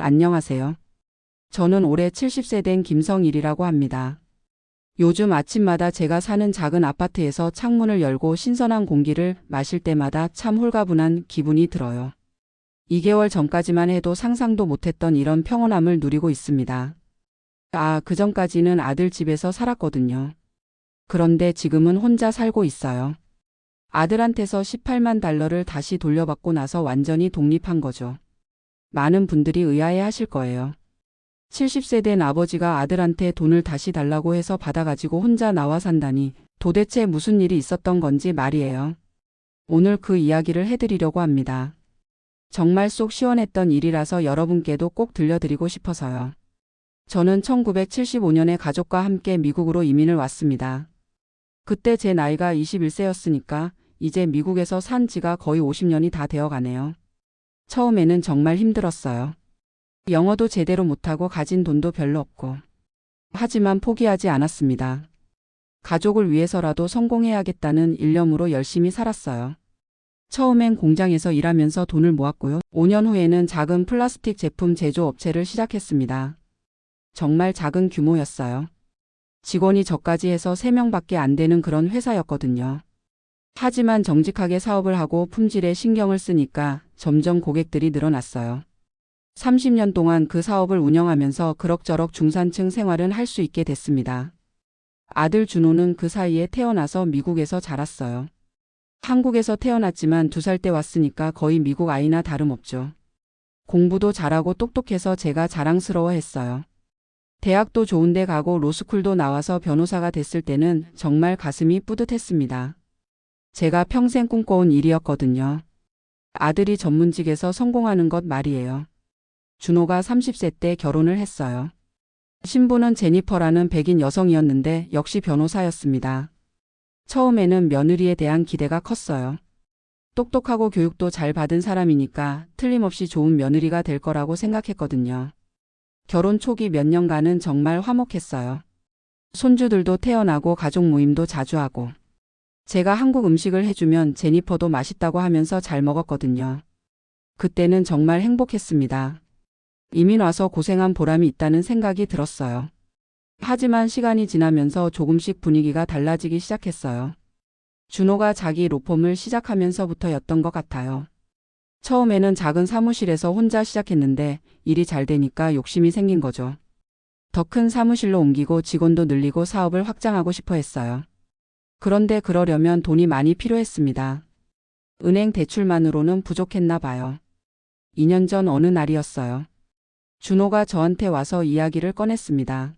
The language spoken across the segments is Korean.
안녕하세요. 저는 올해 70세 된 김성일이라고 합니다. 요즘 아침마다 제가 사는 작은 아파트에서 창문을 열고 신선한 공기를 마실 때마다 참 홀가분한 기분이 들어요. 2개월 전까지만 해도 상상도 못했던 이런 평온함을 누리고 있습니다. 그전까지는 아들 집에서 살았거든요. 그런데 지금은 혼자 살고 있어요. 아들한테서 18만 달러를 다시 돌려받고 나서 완전히 독립한 거죠. 많은 분들이 의아해 하실 거예요. 70세 된 아버지가 아들한테 돈을 다시 달라고 해서 받아가지고 혼자 나와 산다니 도대체 무슨 일이 있었던 건지 말이에요. 오늘 그 이야기를 해드리려고 합니다. 정말 속 시원했던 일이라서 여러분께도 꼭 들려드리고 싶어서요. 저는 1975년에 가족과 함께 미국으로 이민을 왔습니다. 그때 제 나이가 21세였으니까 이제 미국에서 산 지가 거의 50년이 다 되어 가네요. 처음에는 정말 힘들었어요. 영어도 제대로 못하고 가진 돈도 별로 없고. 하지만 포기하지 않았습니다. 가족을 위해서라도 성공해야겠다는 일념으로 열심히 살았어요. 처음엔 공장에서 일하면서 돈을 모았고요. 5년 후에는 작은 플라스틱 제품 제조 업체를 시작했습니다. 정말 작은 규모였어요. 직원이 저까지 해서 3명밖에 안 되는 그런 회사였거든요. 하지만 정직하게 사업을 하고 품질에 신경을 쓰니까 점점 고객들이 늘어났어요. 30년 동안 그 사업을 운영하면서 그럭저럭 중산층 생활은 할 수 있게 됐습니다. 아들 준호는 그 사이에 태어나서 미국에서 자랐어요. 한국에서 태어났지만 2살 때 왔으니까 거의 미국 아이나 다름없죠. 공부도 잘하고 똑똑해서 제가 자랑스러워했어요. 대학도 좋은데 가고 로스쿨도 나와서 변호사가 됐을 때는 정말 가슴이 뿌듯했습니다. 제가 평생 꿈꿔온 일이었거든요. 아들이 전문직에서 성공하는 것 말이에요. 준호가 30세 때 결혼을 했어요. 신부는 제니퍼라는 백인 여성이었는데 역시 변호사였습니다. 처음에는 며느리에 대한 기대가 컸어요. 똑똑하고 교육도 잘 받은 사람이니까 틀림없이 좋은 며느리가 될 거라고 생각했거든요. 결혼 초기 몇 년간은 정말 화목했어요. 손주들도 태어나고 가족 모임도 자주 하고. 제가 한국 음식을 해주면 제니퍼도 맛있다고 하면서 잘 먹었거든요. 그때는 정말 행복했습니다. 이민 와서 고생한 보람이 있다는 생각이 들었어요. 하지만 시간이 지나면서 조금씩 분위기가 달라지기 시작했어요. 준호가 자기 로펌을 시작하면서부터였던 것 같아요. 처음에는 작은 사무실에서 혼자 시작했는데 일이 잘 되니까 욕심이 생긴 거죠. 더 큰 사무실로 옮기고 직원도 늘리고 사업을 확장하고 싶어 했어요. 그런데 그러려면 돈이 많이 필요했습니다. 은행 대출만으로는 부족했나 봐요. 2년 전 어느 날이었어요. 준호가 저한테 와서 이야기를 꺼냈습니다.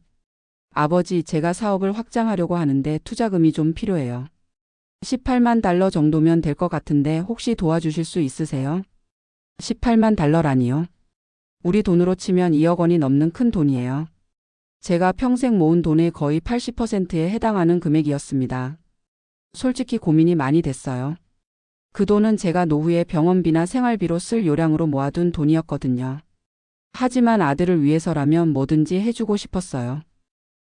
아버지, 제가 사업을 확장하려고 하는데 투자금이 좀 필요해요. 18만 달러 정도면 될 것 같은데 혹시 도와주실 수 있으세요? 18만 달러라니요? 우리 돈으로 치면 2억 원이 넘는 큰 돈이에요. 제가 평생 모은 돈의 거의 80%에 해당하는 금액이었습니다. 솔직히 고민이 많이 됐어요. 그 돈은 제가 노후에 병원비나 생활비로 쓸 요량으로 모아둔 돈이었거든요. 하지만 아들을 위해서라면 뭐든지 해주고 싶었어요.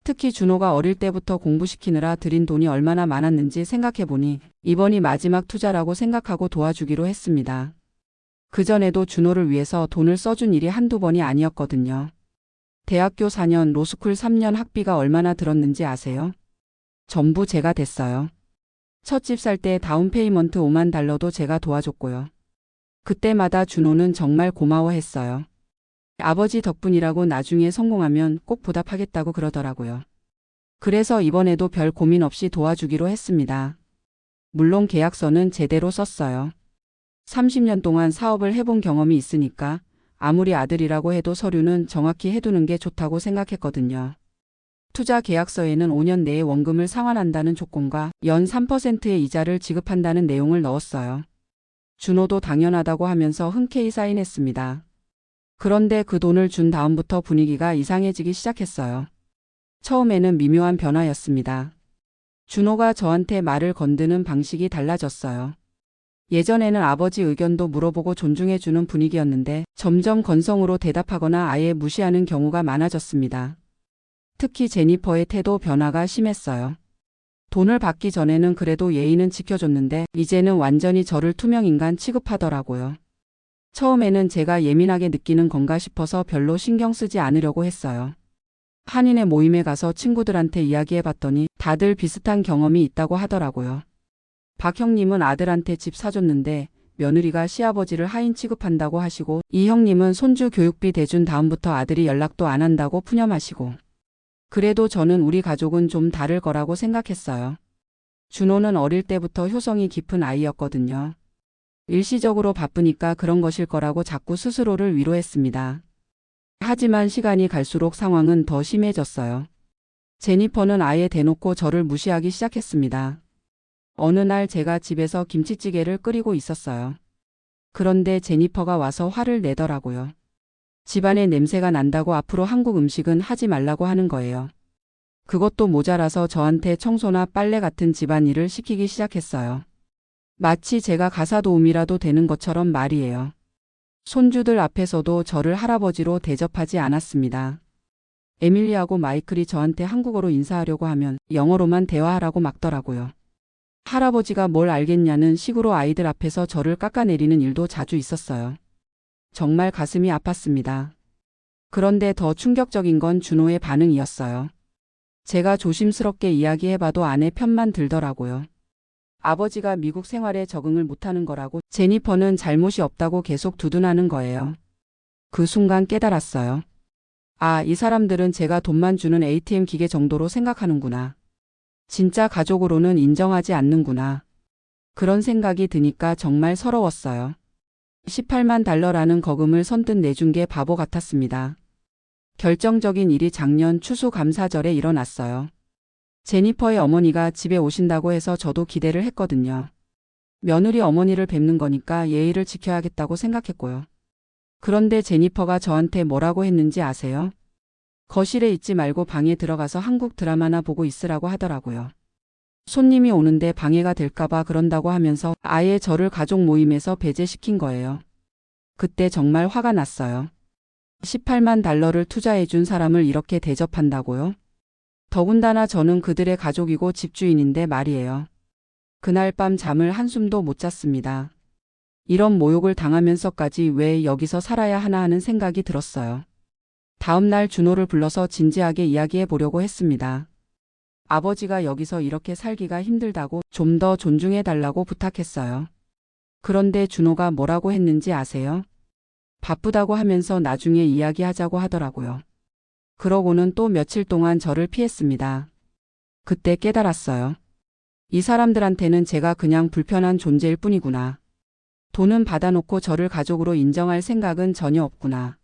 특히 준호가 어릴 때부터 공부시키느라 들인 돈이 얼마나 많았는지 생각해보니 이번이 마지막 투자라고 생각하고 도와주기로 했습니다. 그전에도 준호를 위해서 돈을 써준 일이 한두 번이 아니었거든요. 대학교 4년, 로스쿨 3년 학비가 얼마나 들었는지 아세요? 전부 제가 댔어요. 첫 집 살 때 다운페이먼트 5만 달러도 제가 도와줬고요. 그때마다 준호는 정말 고마워했어요. 아버지 덕분이라고 나중에 성공하면 꼭 보답하겠다고 그러더라고요. 그래서 이번에도 별 고민 없이 도와주기로 했습니다. 물론 계약서는 제대로 썼어요. 30년 동안 사업을 해본 경험이 있으니까 아무리 아들이라고 해도 서류는 정확히 해두는 게 좋다고 생각했거든요. 투자 계약서에는 5년 내에 원금을 상환한다는 조건과 연 3%의 이자를 지급한다는 내용을 넣었어요. 준호도 당연하다고 하면서 흔쾌히 사인했습니다. 그런데 그 돈을 준 다음부터 분위기가 이상해지기 시작했어요. 처음에는 미묘한 변화였습니다. 준호가 저한테 말을 건드는 방식이 달라졌어요. 예전에는 아버지 의견도 물어보고 존중해주는 분위기였는데 점점 건성으로 대답하거나 아예 무시하는 경우가 많아졌습니다. 특히 제니퍼의 태도 변화가 심했어요. 돈을 받기 전에는 그래도 예의는 지켜줬는데 이제는 완전히 저를 투명인간 취급하더라고요. 처음에는 제가 예민하게 느끼는 건가 싶어서 별로 신경 쓰지 않으려고 했어요. 한인의 모임에 가서 친구들한테 이야기해봤더니 다들 비슷한 경험이 있다고 하더라고요. 박 형님은 아들한테 집 사줬는데 며느리가 시아버지를 하인 취급한다고 하시고, 이 형님은 손주 교육비 대준 다음부터 아들이 연락도 안 한다고 푸념하시고. 그래도 저는 우리 가족은 좀 다를 거라고 생각했어요. 준호는 어릴 때부터 효성이 깊은 아이였거든요. 일시적으로 바쁘니까 그런 것일 거라고 자꾸 스스로를 위로했습니다. 하지만 시간이 갈수록 상황은 더 심해졌어요. 제니퍼는 아예 대놓고 저를 무시하기 시작했습니다. 어느 날 제가 집에서 김치찌개를 끓이고 있었어요. 그런데 제니퍼가 와서 화를 내더라고요. 집안에 냄새가 난다고 앞으로 한국 음식은 하지 말라고 하는 거예요. 그것도 모자라서 저한테 청소나 빨래 같은 집안일을 시키기 시작했어요. 마치 제가 가사도우미라도 되는 것처럼 말이에요. 손주들 앞에서도 저를 할아버지로 대접하지 않았습니다. 에밀리하고 마이클이 저한테 한국어로 인사하려고 하면 영어로만 대화하라고 막더라고요. 할아버지가 뭘 알겠냐는 식으로 아이들 앞에서 저를 깎아내리는 일도 자주 있었어요. 정말 가슴이 아팠습니다. 그런데 더 충격적인 건 준호의 반응이었어요. 제가 조심스럽게 이야기해봐도 아내 편만 들더라고요. 아버지가 미국 생활에 적응을 못하는 거라고, 제니퍼는 잘못이 없다고 계속 두둔하는 거예요. 그 순간 깨달았어요. 아, 이 사람들은 제가 돈만 주는 ATM 기계 정도로 생각하는구나. 진짜 가족으로는 인정하지 않는구나. 그런 생각이 드니까 정말 서러웠어요. 18만 달러라는 거금을 선뜻 내준 게 바보 같았습니다. 결정적인 일이 작년 추수감사절에 일어났어요. 제니퍼의 어머니가 집에 오신다고 해서 저도 기대를 했거든요. 며느리 어머니를 뵙는 거니까 예의를 지켜야겠다고 생각했고요. 그런데 제니퍼가 저한테 뭐라고 했는지 아세요? 거실에 있지 말고 방에 들어가서 한국 드라마나 보고 있으라고 하더라고요. 손님이 오는데 방해가 될까봐 그런다고 하면서 아예 저를 가족 모임에서 배제시킨 거예요. 그때 정말 화가 났어요. 18만 달러를 투자해준 사람을 이렇게 대접한다고요? 더군다나 저는 그들의 가족이고 집주인인데 말이에요. 그날 밤 잠을 한숨도 못 잤습니다. 이런 모욕을 당하면서까지 왜 여기서 살아야 하나 하는 생각이 들었어요. 다음 날 준호를 불러서 진지하게 이야기해 보려고 했습니다. 아버지가 여기서 이렇게 살기가 힘들다고 좀 더 존중해 달라고 부탁했어요. 그런데 준호가 뭐라고 했는지 아세요? 바쁘다고 하면서 나중에 이야기하자고 하더라고요. 그러고는 또 며칠 동안 저를 피했습니다. 그때 깨달았어요. 이 사람들한테는 제가 그냥 불편한 존재일 뿐이구나. 돈은 받아놓고 저를 가족으로 인정할 생각은 전혀 없구나.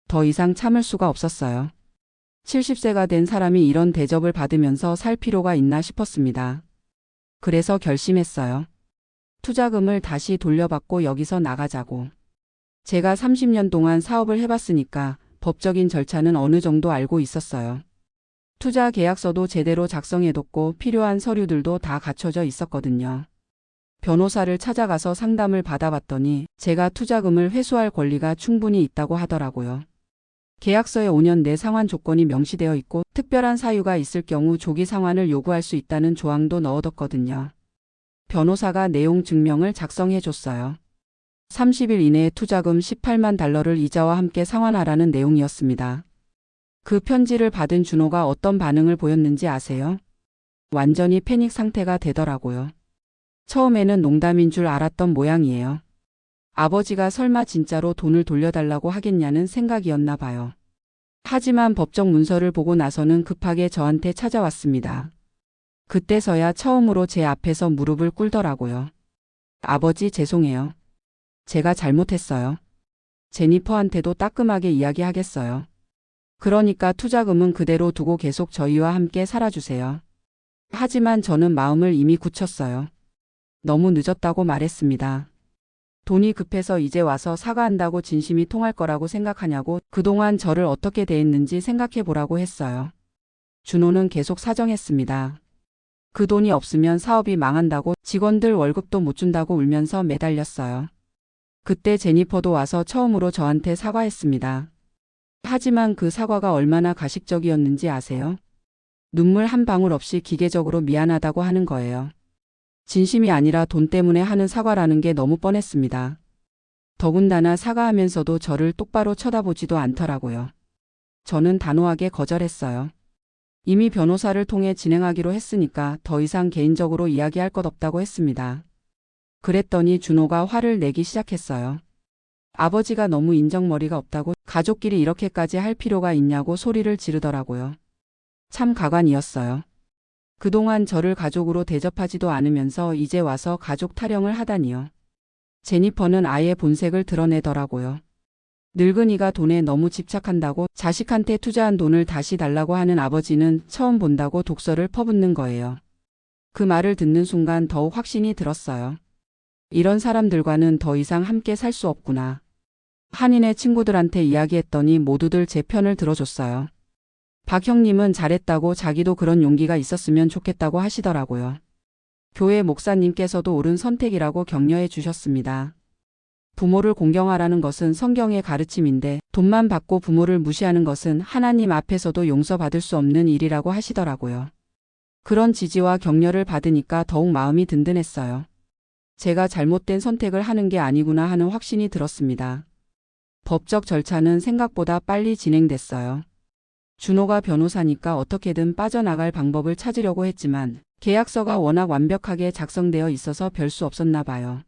더 이상 참을 수가 없었어요. 70세가 된 사람이 이런 대접을 받으면서 살 필요가 있나 싶었습니다. 그래서 결심했어요. 투자금을 다시 돌려받고 여기서 나가자고. 제가 30년 동안 사업을 해봤으니까 법적인 절차는 어느 정도 알고 있었어요. 투자 계약서도 제대로 작성해뒀고 필요한 서류들도 다 갖춰져 있었거든요. 변호사를 찾아가서 상담을 받아봤더니 제가 투자금을 회수할 권리가 충분히 있다고 하더라고요. 계약서에 5년 내 상환 조건이 명시되어 있고 특별한 사유가 있을 경우 조기 상환을 요구할 수 있다는 조항도 넣어뒀거든요. 변호사가 내용 증명을 작성해줬어요. 30일 이내에 투자금 18만 달러를 이자와 함께 상환하라는 내용이었습니다. 그 편지를 받은 준호가 어떤 반응을 보였는지 아세요? 완전히 패닉 상태가 되더라고요. 처음에는 농담인 줄 알았던 모양이에요. 아버지가 설마 진짜로 돈을 돌려달라고 하겠냐는 생각이었나 봐요. 하지만 법적 문서를 보고 나서는 급하게 저한테 찾아왔습니다. 그때서야 처음으로 제 앞에서 무릎을 꿇더라고요. 아버지 죄송해요. 제가 잘못했어요. 제니퍼한테도 따끔하게 이야기하겠어요. 그러니까 투자금은 그대로 두고 계속 저희와 함께 살아주세요. 하지만 저는 마음을 이미 굳혔어요. 너무 늦었다고 말했습니다. 돈이 급해서 이제 와서 사과한다고 진심이 통할 거라고 생각하냐고, 그동안 저를 어떻게 대했는지 생각해 보라고 했어요. 준호는 계속 사정했습니다. 그 돈이 없으면 사업이 망한다고, 직원들 월급도 못 준다고 울면서 매달렸어요. 그때 제니퍼도 와서 처음으로 저한테 사과했습니다. 하지만 그 사과가 얼마나 가식적이었는지 아세요? 눈물 한 방울 없이 기계적으로 미안하다고 하는 거예요. 진심이 아니라 돈 때문에 하는 사과라는 게 너무 뻔했습니다. 더군다나 사과하면서도 저를 똑바로 쳐다보지도 않더라고요. 저는 단호하게 거절했어요. 이미 변호사를 통해 진행하기로 했으니까 더 이상 개인적으로 이야기할 것 없다고 했습니다. 그랬더니 준호가 화를 내기 시작했어요. 아버지가 너무 인정머리가 없다고 가족끼리 이렇게까지 할 필요가 있냐고 소리를 지르더라고요. 참 가관이었어요. 그동안 저를 가족으로 대접하지도 않으면서 이제 와서 가족 타령을 하다니요. 제니퍼는 아예 본색을 드러내더라고요. 늙은이가 돈에 너무 집착한다고 자식한테 투자한 돈을 다시 달라고 하는 아버지는 처음 본다고 독서를 퍼붓는 거예요. 그 말을 듣는 순간 더욱 확신이 들었어요. 이런 사람들과는 더 이상 함께 살 수 없구나. 한인의 친구들한테 이야기했더니 모두들 제 편을 들어줬어요. 박 형님은 잘했다고 자기도 그런 용기가 있었으면 좋겠다고 하시더라고요. 교회 목사님께서도 옳은 선택이라고 격려해 주셨습니다. 부모를 공경하라는 것은 성경의 가르침인데 돈만 받고 부모를 무시하는 것은 하나님 앞에서도 용서받을 수 없는 일이라고 하시더라고요. 그런 지지와 격려를 받으니까 더욱 마음이 든든했어요. 제가 잘못된 선택을 하는 게 아니구나 하는 확신이 들었습니다. 법적 절차는 생각보다 빨리 진행됐어요. 준호가 변호사니까 어떻게든 빠져나갈 방법을 찾으려고 했지만 계약서가 워낙 완벽하게 작성되어 있어서 별 수 없었나 봐요.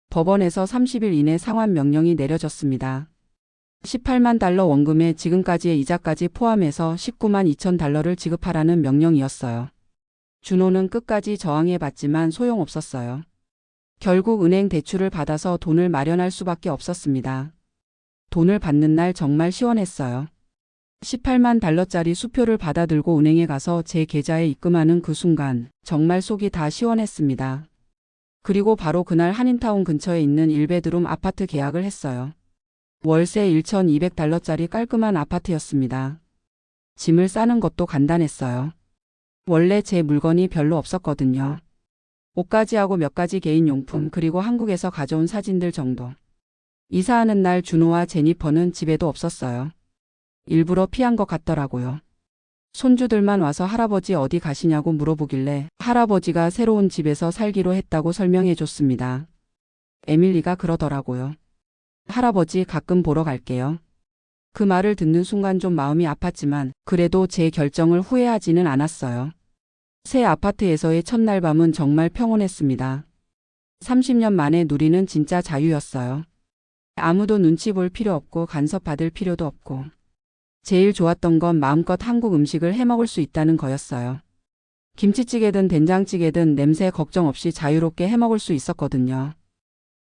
법원에서 30일 이내 상환 명령이 내려졌습니다. 18만 달러 원금에 지금까지의 이자까지 포함해서 19만 2천 달러를 지급하라는 명령이었어요. 준호는 끝까지 저항해봤지만 소용없었어요. 결국 은행 대출을 받아서 돈을 마련할 수밖에 없었습니다. 돈을 받는 날 정말 시원했어요. 18만 달러짜리 수표를 받아 들고 은행에 가서 제 계좌에 입금하는 그 순간 정말 속이 다 시원했습니다. 그리고 바로 그날 한인타운 근처에 있는 1베드룸 아파트 계약을 했어요. 월세 1,200달러짜리 깔끔한 아파트였습니다. 짐을 싸는 것도 간단했어요. 원래 제 물건이 별로 없었거든요. 옷가지하고 몇 가지 개인용품 그리고 한국에서 가져온 사진들 정도. 이사하는 날 준호와 제니퍼는 집에도 없었어요. 일부러 피한 것 같더라고요. 손주들만 와서 할아버지 어디 가시냐고 물어보길래 할아버지가 새로운 집에서 살기로 했다고 설명해 줬습니다. 에밀리가 그러더라고요. 할아버지 가끔 보러 갈게요. 그 말을 듣는 순간 좀 마음이 아팠지만 그래도 제 결정을 후회하지는 않았어요. 새 아파트에서의 첫날 밤은 정말 평온했습니다. 30년 만에 누리는 진짜 자유였어요. 아무도 눈치 볼 필요 없고 간섭받을 필요도 없고. 제일 좋았던 건 마음껏 한국 음식을 해먹을 수 있다는 거였어요. 김치찌개든 된장찌개든 냄새 걱정 없이 자유롭게 해먹을 수 있었거든요.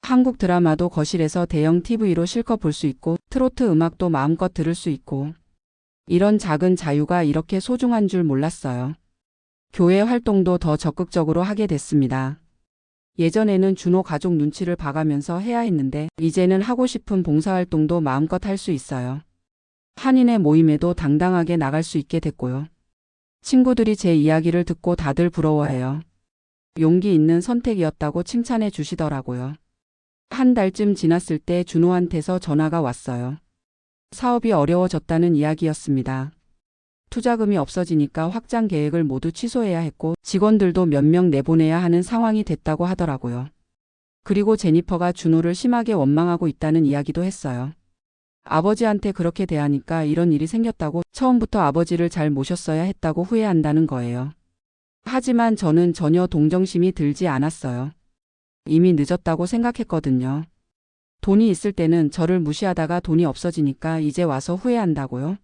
한국 드라마도 거실에서 대형 TV로 실컷 볼 수 있고 트로트 음악도 마음껏 들을 수 있고 이런 작은 자유가 이렇게 소중한 줄 몰랐어요. 교회 활동도 더 적극적으로 하게 됐습니다. 예전에는 준호 가족 눈치를 봐가면서 해야 했는데 이제는 하고 싶은 봉사활동도 마음껏 할 수 있어요. 한인의 모임에도 당당하게 나갈 수 있게 됐고요. 친구들이 제 이야기를 듣고 다들 부러워해요. 용기 있는 선택이었다고 칭찬해 주시더라고요. 한 달쯤 지났을 때 준호한테서 전화가 왔어요. 사업이 어려워졌다는 이야기였습니다. 투자금이 없어지니까 확장 계획을 모두 취소해야 했고 직원들도 몇 명 내보내야 하는 상황이 됐다고 하더라고요. 그리고 제니퍼가 준호를 심하게 원망하고 있다는 이야기도 했어요. 아버지한테 그렇게 대하니까 이런 일이 생겼다고 처음부터 아버지를 잘 모셨어야 했다고 후회한다는 거예요. 하지만 저는 전혀 동정심이 들지 않았어요. 이미 늦었다고 생각했거든요. 돈이 있을 때는 저를 무시하다가 돈이 없어지니까 이제 와서 후회한다고요?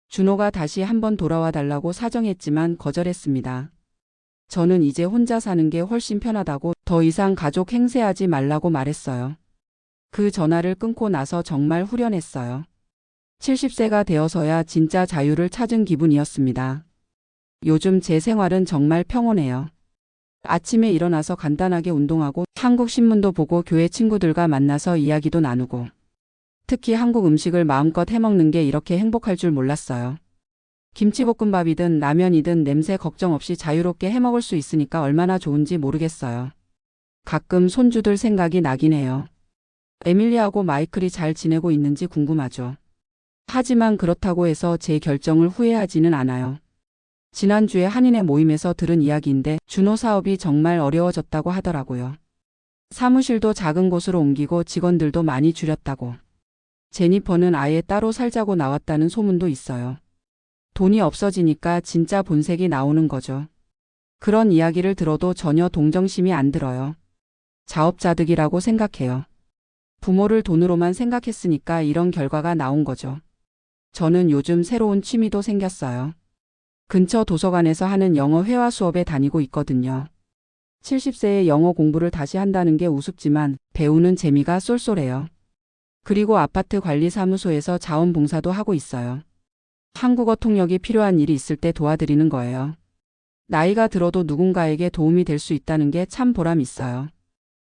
준호가 다시 한번 돌아와 달라고 사정했지만 거절했습니다. 저는 이제 혼자 사는 게 훨씬 편하다고 더 이상 가족 행세하지 말라고 말했어요. 그 전화를 끊고 나서 정말 후련했어요. 70세가 되어서야 진짜 자유를 찾은 기분이었습니다. 요즘 제 생활은 정말 평온해요. 아침에 일어나서 간단하게 운동하고 한국 신문도 보고 교회 친구들과 만나서 이야기도 나누고 특히 한국 음식을 마음껏 해먹는 게 이렇게 행복할 줄 몰랐어요. 김치볶음밥이든 라면이든 냄새 걱정 없이 자유롭게 해먹을 수 있으니까 얼마나 좋은지 모르겠어요. 가끔 손주들 생각이 나긴 해요. 에밀리하고 마이클이 잘 지내고 있는지 궁금하죠. 하지만 그렇다고 해서 제 결정을 후회하지는 않아요. 지난주에 한인의 모임에서 들은 이야기인데 준호 사업이 정말 어려워졌다고 하더라고요. 사무실도 작은 곳으로 옮기고 직원들도 많이 줄였다고. 제니퍼는 아예 따로 살자고 나왔다는 소문도 있어요. 돈이 없어지니까 진짜 본색이 나오는 거죠. 그런 이야기를 들어도 전혀 동정심이 안 들어요. 자업자득이라고 생각해요. 부모를 돈으로만 생각했으니까 이런 결과가 나온 거죠. 저는 요즘 새로운 취미도 생겼어요. 근처 도서관에서 하는 영어 회화 수업에 다니고 있거든요. 70세에 영어 공부를 다시 한다는 게 우습지만 배우는 재미가 쏠쏠해요. 그리고 아파트 관리사무소에서 자원봉사도 하고 있어요. 한국어 통역이 필요한 일이 있을 때 도와드리는 거예요. 나이가 들어도 누군가에게 도움이 될 수 있다는 게 참 보람 있어요.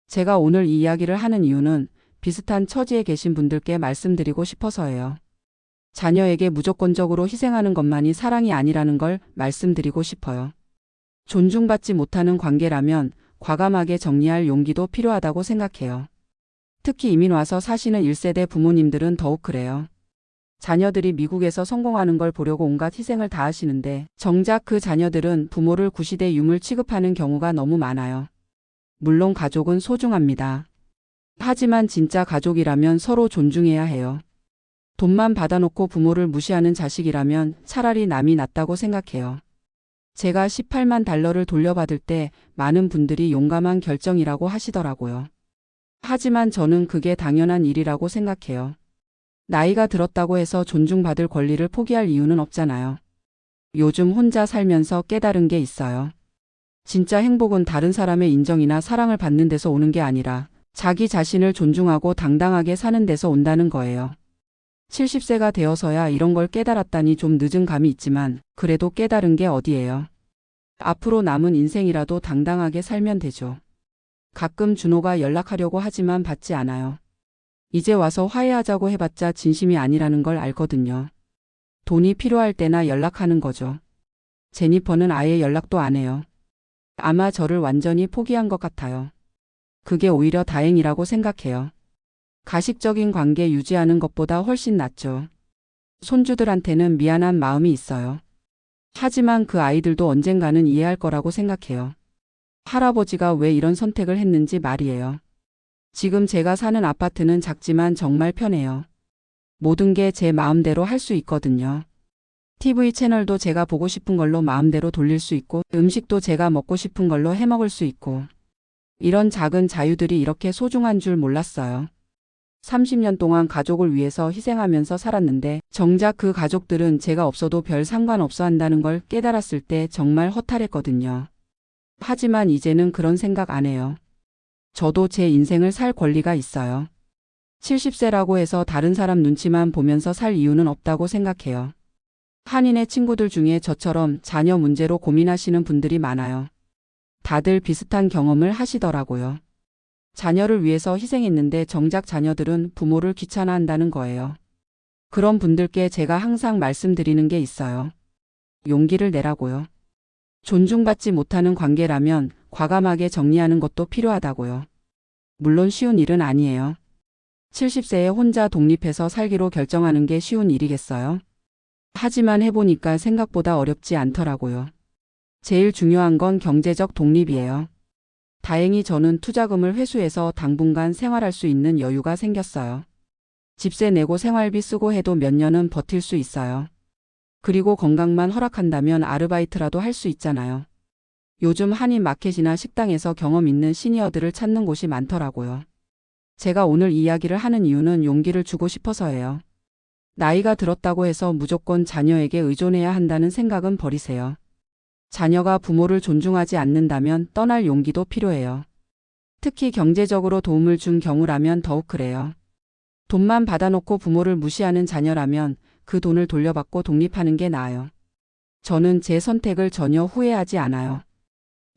제가 오늘 이 이야기를 하는 이유는 비슷한 처지에 계신 분들께 말씀드리고 싶어서예요. 자녀에게 무조건적으로 희생하는 것만이 사랑이 아니라는 걸 말씀드리고 싶어요. 존중받지 못하는 관계라면 과감하게 정리할 용기도 필요하다고 생각해요. 특히 이민 와서 사시는 1세대 부모님들은 더욱 그래요. 자녀들이 미국에서 성공하는 걸 보려고 온갖 희생을 다하시는데 정작 그 자녀들은 부모를 구시대 유물 취급하는 경우가 너무 많아요. 물론 가족은 소중합니다. 하지만 진짜 가족이라면 서로 존중해야 해요. 돈만 받아놓고 부모를 무시하는 자식이라면 차라리 남이 낫다고 생각해요. 제가 18만 달러를 돌려받을 때 많은 분들이 용감한 결정이라고 하시더라고요. 하지만 저는 그게 당연한 일이라고 생각해요. 나이가 들었다고 해서 존중받을 권리를 포기할 이유는 없잖아요. 요즘 혼자 살면서 깨달은 게 있어요. 진짜 행복은 다른 사람의 인정이나 사랑을 받는 데서 오는 게 아니라 자기 자신을 존중하고 당당하게 사는 데서 온다는 거예요. 70세가 되어서야 이런 걸 깨달았다니 좀 늦은 감이 있지만 그래도 깨달은 게 어디예요. 앞으로 남은 인생이라도 당당하게 살면 되죠. 가끔 준호가 연락하려고 하지만 받지 않아요. 이제 와서 화해하자고 해봤자 진심이 아니라는 걸 알거든요. 돈이 필요할 때나 연락하는 거죠. 제니퍼는 아예 연락도 안 해요. 아마 저를 완전히 포기한 것 같아요. 그게 오히려 다행이라고 생각해요. 가식적인 관계 유지하는 것보다 훨씬 낫죠. 손주들한테는 미안한 마음이 있어요. 하지만 그 아이들도 언젠가는 이해할 거라고 생각해요. 할아버지가 왜 이런 선택을 했는지 말이에요. 지금 제가 사는 아파트는 작지만 정말 편해요. 모든 게 제 마음대로 할 수 있거든요. TV 채널도 제가 보고 싶은 걸로 마음대로 돌릴 수 있고 음식도 제가 먹고 싶은 걸로 해 먹을 수 있고 이런 작은 자유들이 이렇게 소중한 줄 몰랐어요. 30년 동안 가족을 위해서 희생하면서 살았는데 정작 그 가족들은 제가 없어도 별 상관없어 한다는 걸 깨달았을 때 정말 허탈했거든요. 하지만 이제는 그런 생각 안 해요. 저도 제 인생을 살 권리가 있어요. 70세라고 해서 다른 사람 눈치만 보면서 살 이유는 없다고 생각해요. 한인의 친구들 중에 저처럼 자녀 문제로 고민하시는 분들이 많아요. 다들 비슷한 경험을 하시더라고요. 자녀를 위해서 희생했는데 정작 자녀들은 부모를 귀찮아한다는 거예요. 그런 분들께 제가 항상 말씀드리는 게 있어요. 용기를 내라고요. 존중받지 못하는 관계라면 과감하게 정리하는 것도 필요하다고요. 물론 쉬운 일은 아니에요. 70세에 혼자 독립해서 살기로 결정하는 게 쉬운 일이겠어요? 하지만 해보니까 생각보다 어렵지 않더라고요. 제일 중요한 건 경제적 독립이에요. 다행히 저는 투자금을 회수해서 당분간 생활할 수 있는 여유가 생겼어요. 집세 내고 생활비 쓰고 해도 몇 년은 버틸 수 있어요. 그리고 건강만 허락한다면 아르바이트라도 할 수 있잖아요. 요즘 한인 마켓이나 식당에서 경험 있는 시니어들을 찾는 곳이 많더라고요. 제가 오늘 이야기를 하는 이유는 용기를 주고 싶어서예요. 나이가 들었다고 해서 무조건 자녀에게 의존해야 한다는 생각은 버리세요. 자녀가 부모를 존중하지 않는다면 떠날 용기도 필요해요. 특히 경제적으로 도움을 준 경우라면 더욱 그래요. 돈만 받아놓고 부모를 무시하는 자녀라면 그 돈을 돌려받고 독립하는 게 나아요. 저는 제 선택을 전혀 후회하지 않아요.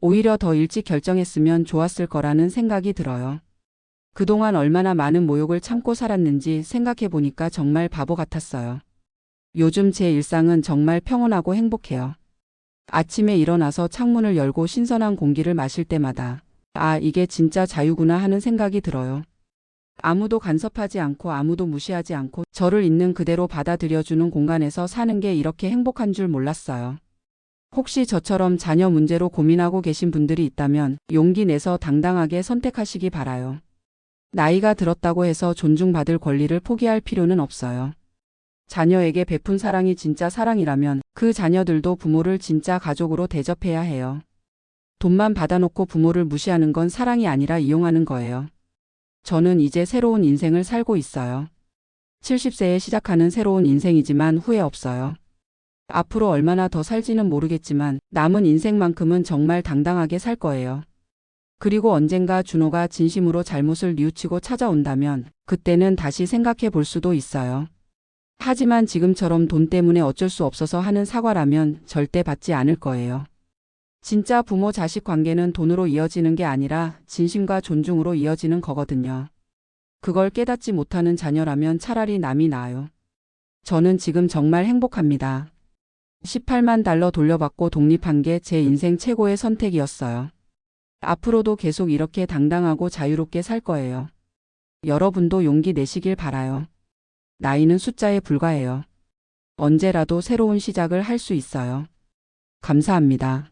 오히려 더 일찍 결정했으면 좋았을 거라는 생각이 들어요. 그동안 얼마나 많은 모욕을 참고 살았는지 생각해 보니까 정말 바보 같았어요. 요즘 제 일상은 정말 평온하고 행복해요. 아침에 일어나서 창문을 열고 신선한 공기를 마실 때마다 아, 이게 진짜 자유구나 하는 생각이 들어요. 아무도 간섭하지 않고 아무도 무시하지 않고 저를 있는 그대로 받아들여주는 공간에서 사는 게 이렇게 행복한 줄 몰랐어요. 혹시 저처럼 자녀 문제로 고민하고 계신 분들이 있다면 용기 내서 당당하게 선택하시기 바라요. 나이가 들었다고 해서 존중받을 권리를 포기할 필요는 없어요. 자녀에게 베푼 사랑이 진짜 사랑이라면 그 자녀들도 부모를 진짜 가족으로 대접해야 해요. 돈만 받아놓고 부모를 무시하는 건 사랑이 아니라 이용하는 거예요. 저는 이제 새로운 인생을 살고 있어요. 70세에 시작하는 새로운 인생이지만 후회 없어요. 앞으로 얼마나 더 살지는 모르겠지만 남은 인생만큼은 정말 당당하게 살 거예요. 그리고 언젠가 준호가 진심으로 잘못을 뉘우치고 찾아온다면 그때는 다시 생각해 볼 수도 있어요. 하지만 지금처럼 돈 때문에 어쩔 수 없어서 하는 사과라면 절대 받지 않을 거예요. 진짜 부모 자식 관계는 돈으로 이어지는 게 아니라 진심과 존중으로 이어지는 거거든요. 그걸 깨닫지 못하는 자녀라면 차라리 남이 나아요. 저는 지금 정말 행복합니다. 18만 달러 돌려받고 독립한 게 제 인생 최고의 선택이었어요. 앞으로도 계속 이렇게 당당하고 자유롭게 살 거예요. 여러분도 용기 내시길 바라요. 나이는 숫자에 불과해요. 언제라도 새로운 시작을 할 수 있어요. 감사합니다.